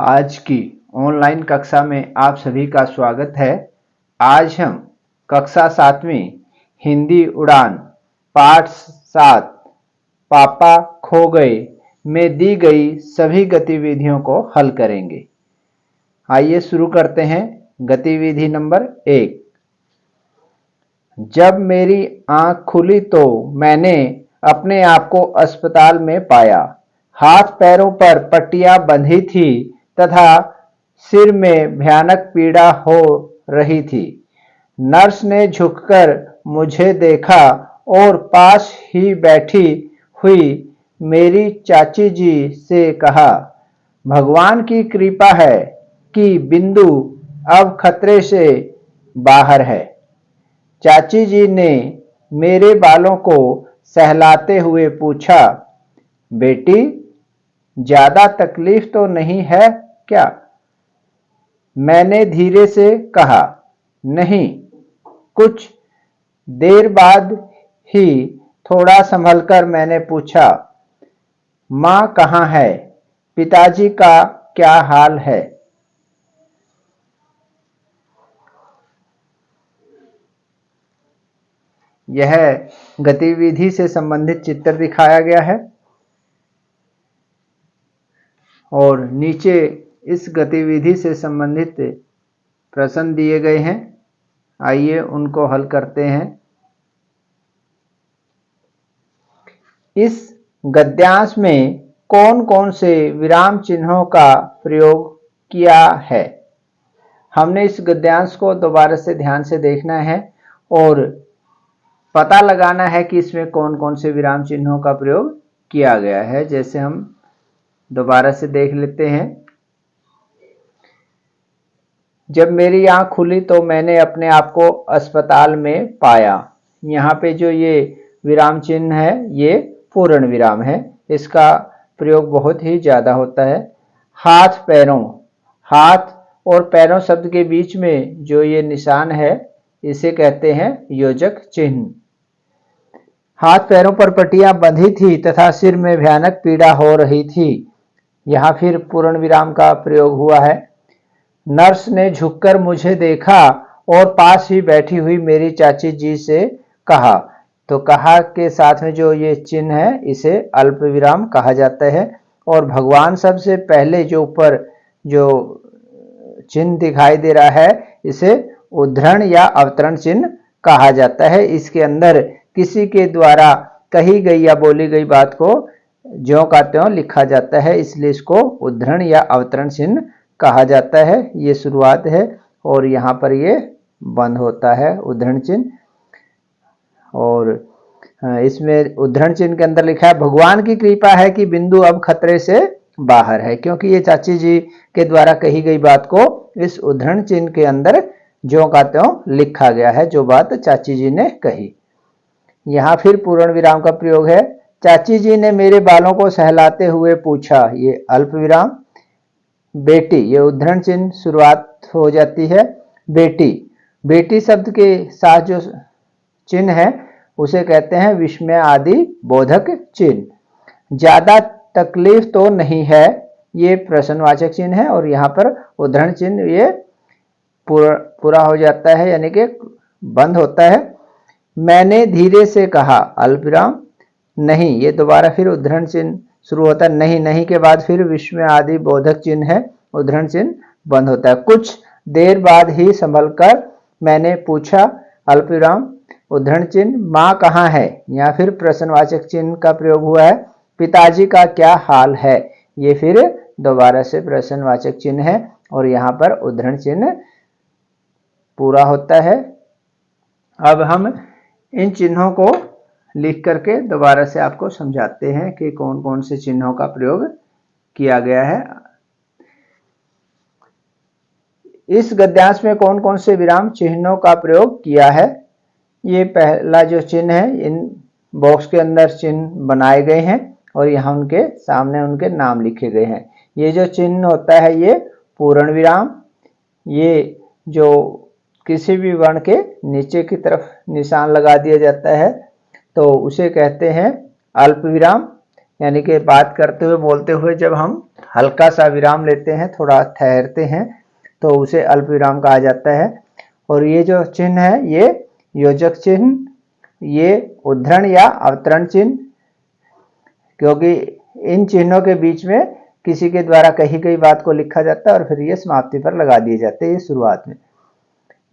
आज की ऑनलाइन कक्षा में आप सभी का स्वागत है। आज हम कक्षा 7वीं हिंदी उड़ान पाठ 7 पापा खो गए में दी गई सभी गतिविधियों को हल करेंगे। आइए शुरू करते हैं। गतिविधि नंबर 1। जब मेरी आंख खुली तो मैंने अपने आप को अस्पताल में पाया। हाथ पैरों पर पट्टियां बंधी थी तथा सिर में भयानक पीड़ा हो रही थी। नर्स ने झुककर मुझे देखा और पास ही बैठी हुई मेरी चाची जी से कहा, भगवान की कृपा है कि बिंदु अब खतरे से बाहर है। चाची जी ने मेरे बालों को सहलाते हुए पूछा, बेटी ज्यादा तकलीफ तो नहीं है क्या? मैंने धीरे से कहा, नहीं। कुछ देर बाद ही थोड़ा संभलकर मैंने पूछा, मां कहाँ है? पिताजी का क्या हाल है? यह गतिविधि से संबंधित चित्र दिखाया गया है और नीचे इस गतिविधि से संबंधित प्रश्न दिए गए हैं। आइए उनको हल करते हैं। इस गद्यांश में कौन कौन से विराम चिन्हों का प्रयोग किया है? हमने इस गद्यांश को दोबारा से ध्यान से देखना है और पता लगाना है कि इसमें कौन कौन से विराम चिन्हों का प्रयोग किया गया है। जैसे हम दोबारा से देख लेते हैं। जब मेरी आंख खुली तो मैंने अपने आप को अस्पताल में पाया। यहाँ पे जो ये विराम चिन्ह है ये पूर्ण विराम है। इसका प्रयोग बहुत ही ज़्यादा होता है। हाथ पैरों, हाथ और पैरों शब्द के बीच में जो ये निशान है इसे कहते हैं योजक चिन्ह। हाथ पैरों पर पट्टियां बंधी थी तथा सिर में भयानक पीड़ा हो रही थी। यहाँ फिर पूर्ण विराम का प्रयोग हुआ है। नर्स ने झुककर मुझे देखा और पास ही बैठी हुई मेरी चाची जी से कहा। तो कहा के साथ में जो ये चिन्ह है इसे अल्प विराम कहा जाता है। और भगवान सबसे पहले जो ऊपर जो चिन्ह दिखाई दे रहा है इसे उद्धरण या अवतरण चिन्ह कहा जाता है। इसके अंदर किसी के द्वारा कही गई या बोली गई बात को ज्यों का त्यों लिखा जाता है, इसलिए इसको उद्धरण या अवतरण चिन्ह कहा जाता है। ये शुरुआत है और यहाँ पर ये बंद होता है उद्धरण चिन्ह। और इसमें उद्धरण चिन्ह के अंदर लिखा है, भगवान की कृपा है कि बिंदु अब खतरे से बाहर है, क्योंकि ये चाची जी के द्वारा कही गई बात को इस उद्धरण चिन्ह के अंदर ज्यों का त्यों लिखा गया है, जो बात चाची जी ने कही। यहाँ फिर पूर्ण विराम का प्रयोग है। चाची जी ने मेरे बालों को सहलाते हुए पूछा, ये अल्प विराम। बेटी, ये उद्धरण चिन्ह शुरुआत हो जाती है। बेटी, बेटी शब्द के साथ जो चिन्ह है उसे कहते हैं विस्मय आदि बोधक चिन्ह। ज्यादा तकलीफ तो नहीं है, ये प्रश्नवाचक चिन्ह है और यहाँ पर उद्धरण चिन्ह ये पूरा हो जाता है, यानी कि बंद होता है। मैंने धीरे से कहा, अल्पविराम। नहीं, ये दोबारा फिर उद्धरण चिन्ह शुरू होता है। नहीं, नहीं के बाद फिर विस्मय आदि बोधक चिन्ह है, उद्धरण चिन्ह बंद होता है। कुछ देर बाद ही संभलकर मैंने पूछा, अल्पविराम उद्धरण चिन्ह, माँ कहाँ है? या फिर प्रश्नवाचक चिन्ह का प्रयोग हुआ है। पिताजी का क्या हाल है? ये फिर दोबारा से प्रश्नवाचक चिन्ह है और यहाँ पर उद्धरण चिन्ह पूरा होता है। अब हम इन चिन्हों को लिख करके दोबारा से आपको समझाते हैं कि कौन कौन से चिन्हों का प्रयोग किया गया है। इस गद्यांश में कौन कौन से विराम चिन्हों का प्रयोग किया है? ये पहला जो चिन्ह है, इन बॉक्स के अंदर चिन्ह बनाए गए हैं और यहाँ उनके सामने उनके नाम लिखे गए हैं। ये जो चिन्ह होता है ये पूर्ण विराम। ये जो किसी भी वर्ण के नीचे की तरफ निशान लगा दिया जाता है तो उसे कहते हैं अल्प विराम। यानी कि बात करते हुए बोलते हुए जब हम हल्का सा विराम लेते हैं, थोड़ा ठहरते हैं, तो उसे अल्प विराम कहा जाता है। और ये जो चिन्ह है ये योजक चिन्ह, ये उद्धरण या अवतरण चिन्ह, क्योंकि इन चिन्हों के बीच में किसी के द्वारा कही गई बात को लिखा जाता है और फिर ये समाप्ति पर लगा दिए जाते हैं, ये शुरुआत में।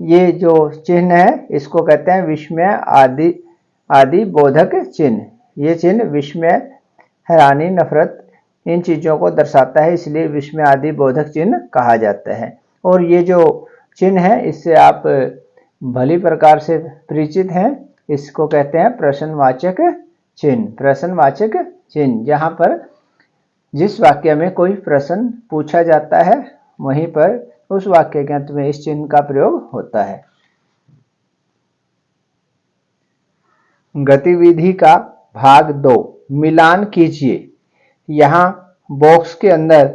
ये जो चिन्ह है इसको कहते हैं विस्मय आदि बोधक चिन्ह। ये चिन्ह विस्मय, हैरानी, नफरत, इन चीजों को दर्शाता है, इसलिए विस्मय आदि बोधक चिन्ह कहा जाता है। और ये जो चिन्ह है इससे आप भली प्रकार से परिचित हैं, इसको कहते हैं प्रश्नवाचक चिन्ह। प्रश्नवाचक चिन्ह, जहां पर जिस वाक्य में कोई प्रश्न पूछा जाता है वहीं पर उस वाक्य के अंत में इस चिन्ह का प्रयोग होता है। गतिविधि का भाग 2, मिलान कीजिए। यहाँ बॉक्स के अंदर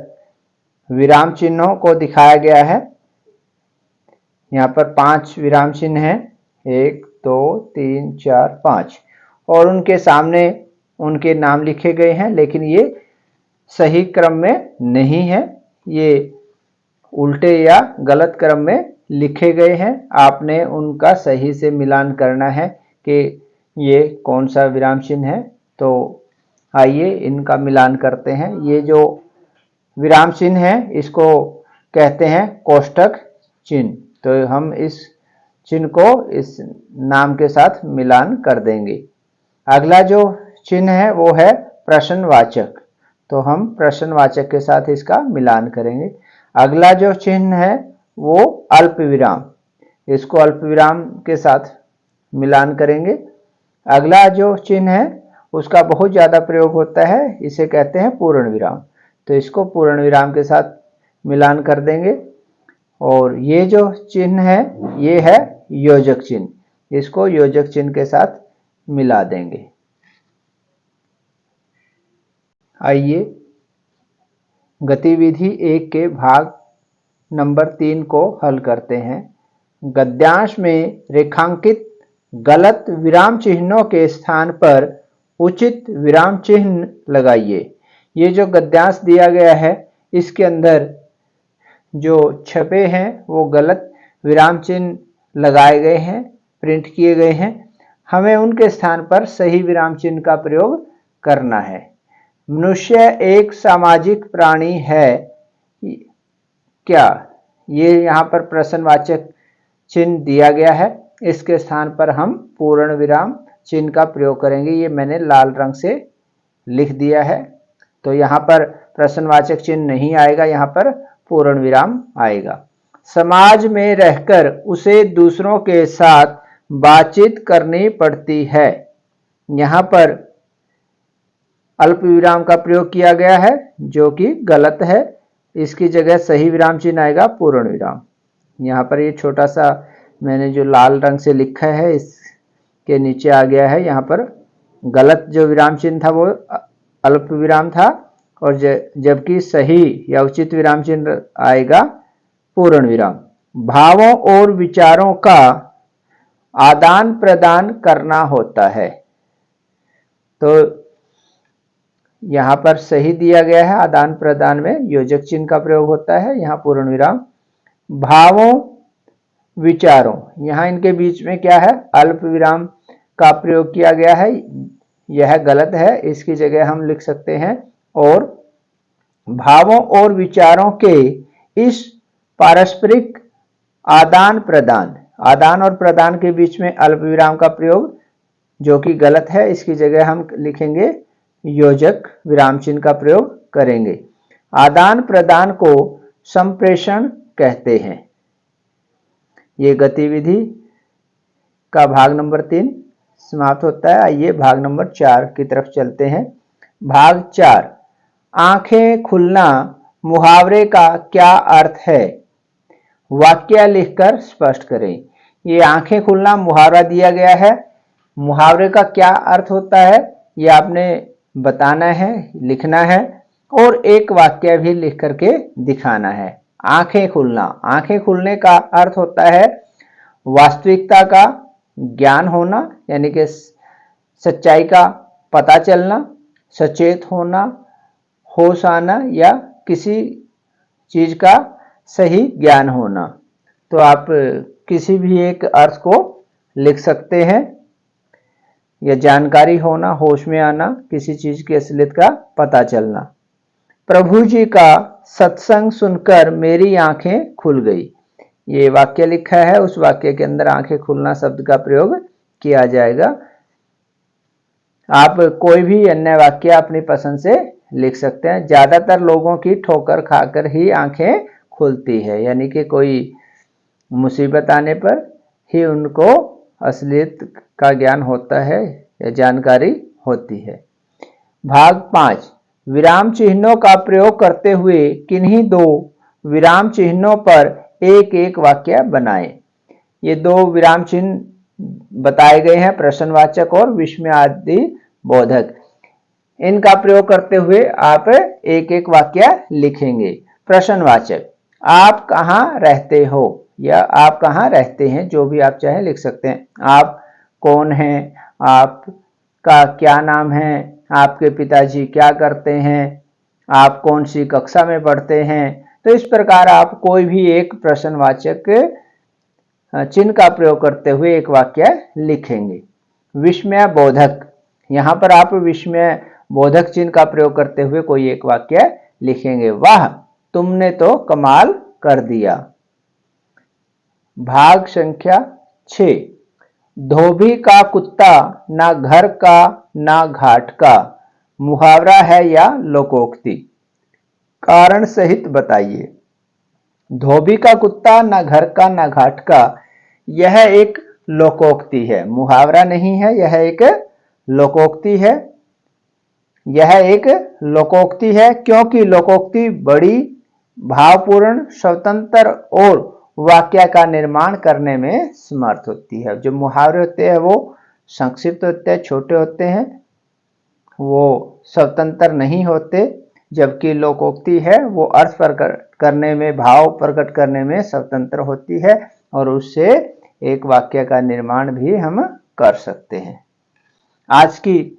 विराम चिन्हों को दिखाया गया है। यहाँ पर 5 विराम चिन्ह हैं, 1 2 3 4 5, और उनके सामने उनके नाम लिखे गए हैं, लेकिन ये सही क्रम में नहीं है, ये उल्टे या गलत क्रम में लिखे गए हैं। आपने उनका सही से मिलान करना है कि ये कौन सा विराम चिन्ह है। तो आइए इनका मिलान करते हैं। ये जो विराम चिन्ह है इसको कहते हैं कोष्ठक चिन्ह। तो हम इस चिन्ह को इस नाम के साथ मिलान कर देंगे। अगला जो चिन्ह है वो है प्रश्नवाचक, तो हम प्रश्नवाचक के साथ इसका मिलान करेंगे। अगला जो चिन्ह है वो अल्प विराम, इसको अल्प विराम के साथ मिलान करेंगे। अगला जो चिन्ह है उसका बहुत ज़्यादा प्रयोग होता है, इसे कहते हैं पूर्ण विराम, तो इसको पूर्ण विराम के साथ मिलान कर देंगे। और ये जो चिन्ह है ये है योजक चिन्ह, इसको योजक चिन्ह के साथ मिला देंगे। आइए गतिविधि 1 के भाग नंबर 3 को हल करते हैं। गद्यांश में रेखांकित गलत विराम चिन्हों के स्थान पर उचित विराम चिन्ह लगाइए। ये जो गद्यांश दिया गया है इसके अंदर जो छपे हैं वो गलत विराम चिन्ह लगाए गए हैं, प्रिंट किए गए हैं। हमें उनके स्थान पर सही विराम चिन्ह का प्रयोग करना है। मनुष्य एक सामाजिक प्राणी है क्या? ये यहाँ पर प्रश्नवाचक चिन्ह दिया गया है, इसके स्थान पर हम पूर्ण विराम चिन्ह का प्रयोग करेंगे। ये मैंने लाल रंग से लिख दिया है, तो यहाँ पर प्रश्नवाचक चिन्ह नहीं आएगा, यहाँ पर पूर्ण विराम आएगा। समाज में रहकर उसे दूसरों के साथ बातचीत करनी पड़ती है। यहाँ पर अल्प विराम का प्रयोग किया गया है जो कि गलत है, इसकी जगह सही विराम चिन्ह आएगा पूर्ण विराम। यहाँ पर ये छोटा सा मैंने जो लाल रंग से लिखा है इसके नीचे आ गया है, यहाँ पर गलत जो विराम चिन्ह था वो अल्प विराम था, और जबकि सही या उचित विराम चिन्ह आएगा पूर्ण विराम। भावों और विचारों का आदान प्रदान करना होता है, तो यहाँ पर सही दिया गया है, आदान प्रदान में योजक चिन्ह का प्रयोग होता है, यहाँ पूर्ण विराम। भावों विचारों, यहाँ इनके बीच में क्या है, अल्प विराम का प्रयोग किया गया है, यह गलत है, इसकी जगह हम लिख सकते हैं और भावों और विचारों के इस पारस्परिक आदान प्रदान, आदान और प्रदान के बीच में अल्प विराम का प्रयोग जो कि गलत है, इसकी जगह हम लिखेंगे योजक विराम चिन्ह का प्रयोग करेंगे। आदान प्रदान को संप्रेषण कहते हैं। ये गतिविधि का भाग नंबर 3 समाप्त होता है। आइए भाग नंबर 4 की तरफ चलते हैं। भाग 4, आंखें खुलना मुहावरे का क्या अर्थ है? वाक्य लिखकर स्पष्ट करें। ये आंखें खुलना मुहावरा दिया गया है, मुहावरे का क्या अर्थ होता है ये आपने बताना है, लिखना है और एक वाक्य भी लिख करके दिखाना है। आंखें खुलना, आंखें खुलने का अर्थ होता है वास्तविकता का ज्ञान होना, यानी कि सच्चाई का पता चलना। सचेत होना, होश आना या किसी चीज का सही ज्ञान होना। तो आप किसी भी एक अर्थ को लिख सकते हैं। या जानकारी होना, होश में आना, किसी चीज की असलियत का पता चलना। प्रभु जी का सत्संग सुनकर मेरी आंखें खुल गई। ये वाक्य लिखा है, उस वाक्य के अंदर आंखें खुलना शब्द का प्रयोग किया जाएगा। आप कोई भी अन्य वाक्य अपनी पसंद से लिख सकते हैं। ज्यादातर लोगों की ठोकर खाकर ही आंखें खुलती है, यानी कि कोई मुसीबत आने पर ही उनको असलियत का ज्ञान होता है या जानकारी होती है। भाग 5, विराम चिन्हों का प्रयोग करते हुए किन्हीं दो विराम चिन्हों पर एक एक वाक्य बनाएं। ये दो विराम चिन्ह बताए गए हैं, प्रश्नवाचक और विस्मयादि बोधक। इनका प्रयोग करते हुए आप एक एक वाक्य लिखेंगे। प्रश्नवाचक, आप कहाँ रहते हो या आप कहाँ रहते हैं, जो भी आप चाहे लिख सकते हैं। आप कौन हैं, आपका क्या नाम है, आपके पिताजी क्या करते हैं, आप कौन सी कक्षा में पढ़ते हैं। तो इस प्रकार आप कोई भी एक प्रश्नवाचक चिन्ह का प्रयोग करते हुए एक वाक्य लिखेंगे। विस्मय बोधक, यहां पर आप विस्मय बोधक चिन्ह का प्रयोग करते हुए कोई एक वाक्य लिखेंगे। वाह, तुमने तो कमाल कर दिया। भाग संख्या 6, धोबी का कुत्ता ना घर का ना घाट का, मुहावरा है या लोकोक्ति? कारण सहित बताइए। धोबी का कुत्ता ना घर का ना घाट का, यह एक लोकोक्ति है, मुहावरा नहीं है, यह एक लोकोक्ति है। यह एक लोकोक्ति है क्योंकि लोकोक्ति बड़ी भावपूर्ण, स्वतंत्र और वाक्य का निर्माण करने में समर्थ होती है। जो मुहावरे होते हैं वो संक्षिप्त होते हैं, छोटे होते हैं, वो स्वतंत्र नहीं होते, जबकि लोकोक्ति है वो अर्थ प्रकट करने में, भाव प्रकट करने में स्वतंत्र होती है और उससे एक वाक्य का निर्माण भी हम कर सकते हैं। आज की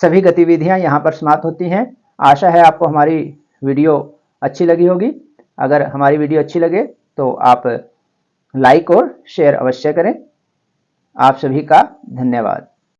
सभी गतिविधियां यहां पर समाप्त होती हैं। आशा है आपको हमारी वीडियो अच्छी लगी होगी। अगर हमारी वीडियो अच्छी लगे तो आप लाइक और शेयर अवश्य करें। आप सभी का धन्यवाद।